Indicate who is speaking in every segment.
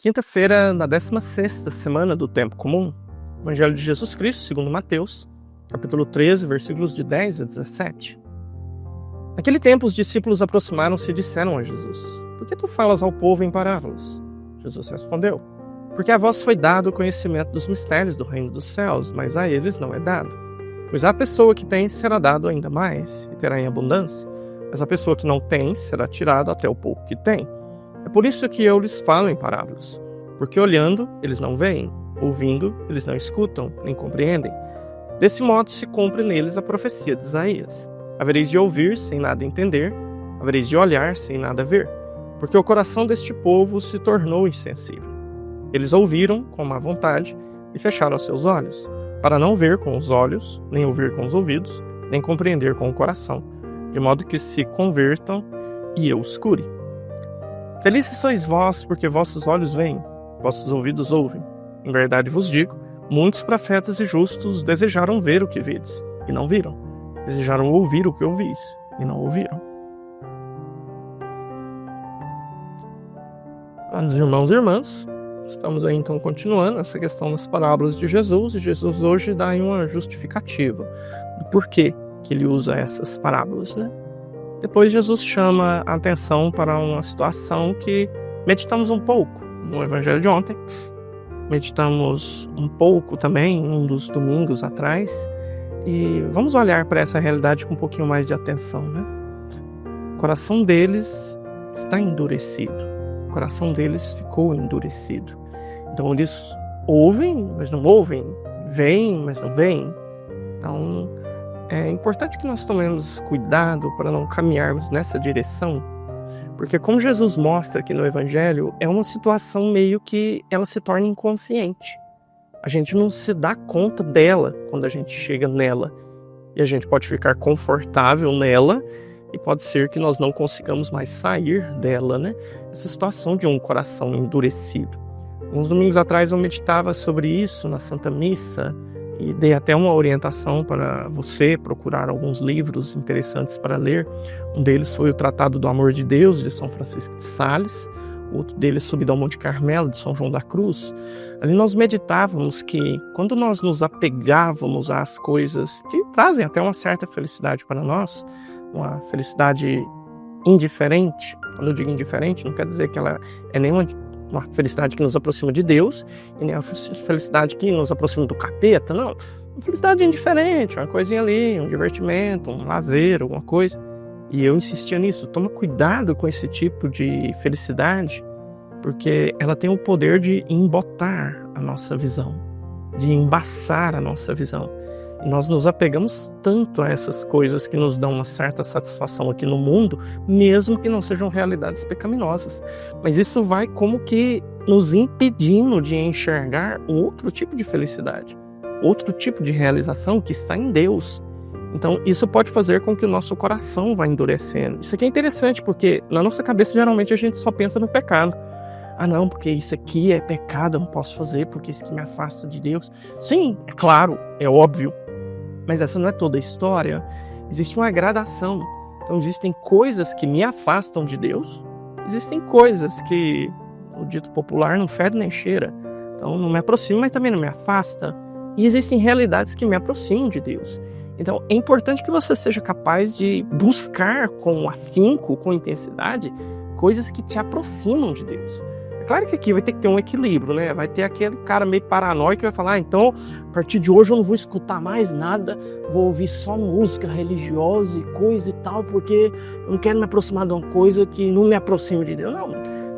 Speaker 1: Quinta-feira, na 16ª semana do Tempo Comum, Evangelho de Jesus Cristo, segundo Mateus, capítulo 13, versículos de 10 a 17. Naquele tempo, os discípulos aproximaram-se e disseram a Jesus: "Por que tu falas ao povo em parábolas?" Jesus respondeu: "Porque a vós foi dado o conhecimento dos mistérios do reino dos céus, mas a eles não é dado. Pois a pessoa que tem será dado ainda mais, e terá em abundância, mas a pessoa que não tem será tirado até o pouco que tem. É por isso que eu lhes falo em parábolas, porque olhando, eles não veem, ouvindo, eles não escutam, nem compreendem. Desse modo se cumpre neles a profecia de Isaías. Havereis de ouvir sem nada entender, havereis de olhar sem nada ver, porque o coração deste povo se tornou insensível. Eles ouviram com má vontade e fecharam seus olhos, para não ver com os olhos, nem ouvir com os ouvidos, nem compreender com o coração, de modo que se convertam e eu os cure. Felizes sois vós, porque vossos olhos veem, vossos ouvidos ouvem. Em verdade vos digo, muitos profetas e justos desejaram ver o que vedes, e não viram. Desejaram ouvir o que ouvis, e não ouviram." Amados irmãos e irmãs, estamos aí então continuando essa questão das parábolas de Jesus, e Jesus hoje dá aí uma justificativa do porquê que ele usa essas parábolas, né? Depois Jesus chama a atenção para uma situação que meditamos um pouco no Evangelho de ontem, meditamos um pouco também um dos domingos atrás, e vamos olhar para essa realidade com um pouquinho mais de atenção, né? O coração deles está endurecido, o coração deles ficou endurecido. Então eles ouvem, mas não ouvem, veem, mas não veem. Então é importante que nós tomemos cuidado para não caminharmos nessa direção, porque como Jesus mostra aqui no Evangelho, é uma situação meio que ela se torna inconsciente. A gente não se dá conta dela quando a gente chega nela, e a gente pode ficar confortável nela, e pode ser que nós não consigamos mais sair dela, né? Essa situação de um coração endurecido. Uns domingos atrás eu meditava sobre isso na Santa Missa, e dei até uma orientação para você procurar alguns livros interessantes para ler. Um deles foi o Tratado do Amor de Deus, de São Francisco de Sales. Outro deles, Subida ao Monte Carmelo, de São João da Cruz. Ali nós meditávamos que quando nós nos apegávamos às coisas que trazem até uma certa felicidade para nós, uma felicidade indiferente, quando eu digo indiferente, não quer dizer que ela é nenhuma uma felicidade que nos aproxima de Deus, e nem a felicidade que nos aproxima do capeta, não. Uma felicidade indiferente, uma coisinha ali, um divertimento, um lazer, alguma coisa. E eu insistia nisso, toma cuidado com esse tipo de felicidade, porque ela tem o poder de embotar a nossa visão, de embaçar a nossa visão. E nós nos apegamos tanto a essas coisas que nos dão uma certa satisfação aqui no mundo, mesmo que não sejam realidades pecaminosas. Mas isso vai como que nos impedindo de enxergar outro tipo de felicidade, outro tipo de realização que está em Deus. Então isso pode fazer com que o nosso coração vá endurecendo. Isso aqui é interessante porque na nossa cabeça geralmente a gente só pensa no pecado. Ah não, porque isso aqui é pecado, eu não posso fazer porque isso aqui me afasta de Deus. Sim, é claro, é óbvio. Mas essa não é toda a história. Existe uma gradação. Então existem coisas que me afastam de Deus. Existem coisas que, o dito popular, não fede nem cheira. Então não me aproxima, mas também não me afasta. E existem realidades que me aproximam de Deus. Então é importante que você seja capaz de buscar com afinco, com intensidade, coisas que te aproximam de Deus. Claro que aqui vai ter que ter um equilíbrio, né? Vai ter aquele cara meio paranoico que vai falar: então, a partir de hoje eu não vou escutar mais nada, vou ouvir só música religiosa e coisa e tal, porque eu não quero me aproximar de uma coisa que não me aproxima de Deus. Não,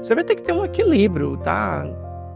Speaker 1: você vai ter que ter um equilíbrio, tá?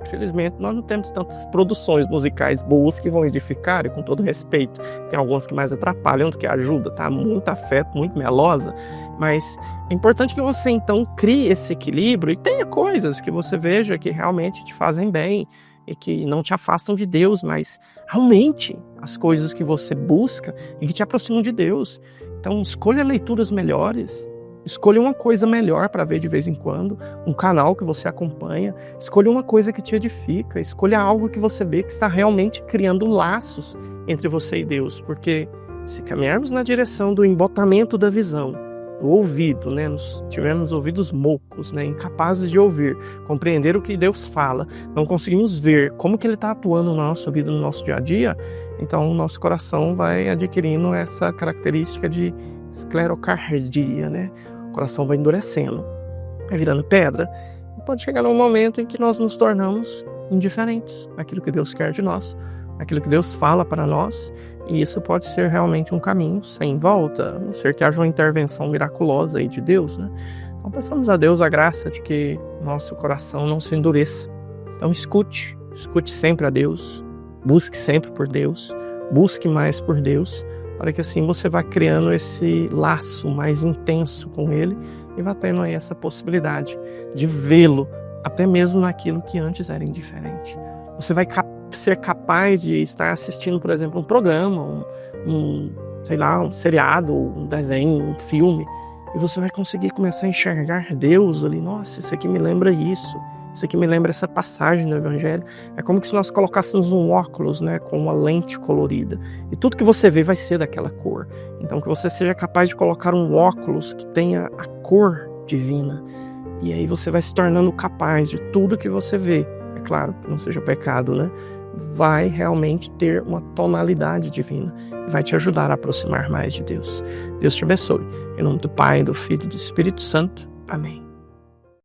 Speaker 1: Infelizmente, nós não temos tantas produções musicais boas que vão edificar, e com todo respeito, tem algumas que mais atrapalham do que ajudam, tá? Muito afeto, muito melosa, mas é importante que você então crie esse equilíbrio e tenha coisas que você veja que realmente te fazem bem e que não te afastam de Deus, mas aumente as coisas que você busca e que te aproximam de Deus. Então escolha leituras melhores, escolha uma coisa melhor para ver de vez em quando, um canal que você acompanha, escolha uma coisa que te edifica, escolha algo que você vê que está realmente criando laços entre você e Deus, porque se caminharmos na direção do embotamento da visão, do ouvido, né? Tivemos ouvidos moucos, né? Incapazes de ouvir, compreender o que Deus fala, não conseguimos ver como que Ele está atuando na nossa vida, no nosso dia a dia, então o nosso coração vai adquirindo essa característica de esclerocardia, né? O coração vai endurecendo, vai virando pedra. E pode chegar num momento em que nós nos tornamos indiferentes àquilo que Deus quer de nós, aquilo que Deus fala para nós, e isso pode ser realmente um caminho sem volta, a não ser que haja uma intervenção miraculosa aí de Deus, né? Então peçamos a Deus a graça de que nosso coração não se endureça. Então escute sempre a Deus, busque sempre por Deus, busque mais por Deus, para que assim você vá criando esse laço mais intenso com Ele e vá tendo aí essa possibilidade de vê-lo até mesmo naquilo que antes era indiferente. Você vai ser capaz de estar assistindo, por exemplo, um programa, um seriado, um desenho, um filme, e você vai conseguir começar a enxergar Deus ali. Nossa, isso aqui me lembra isso aqui me lembra essa passagem do Evangelho. É como se nós colocássemos um óculos, né, com uma lente colorida, e tudo que você vê vai ser daquela cor. Então que você seja capaz de colocar um óculos que tenha a cor divina, e aí você vai se tornando capaz de tudo que você vê, é claro que não seja pecado, né, vai realmente ter uma tonalidade divina, vai te ajudar a aproximar mais de Deus. Deus te abençoe. Em nome do Pai, do Filho e do Espírito Santo. Amém.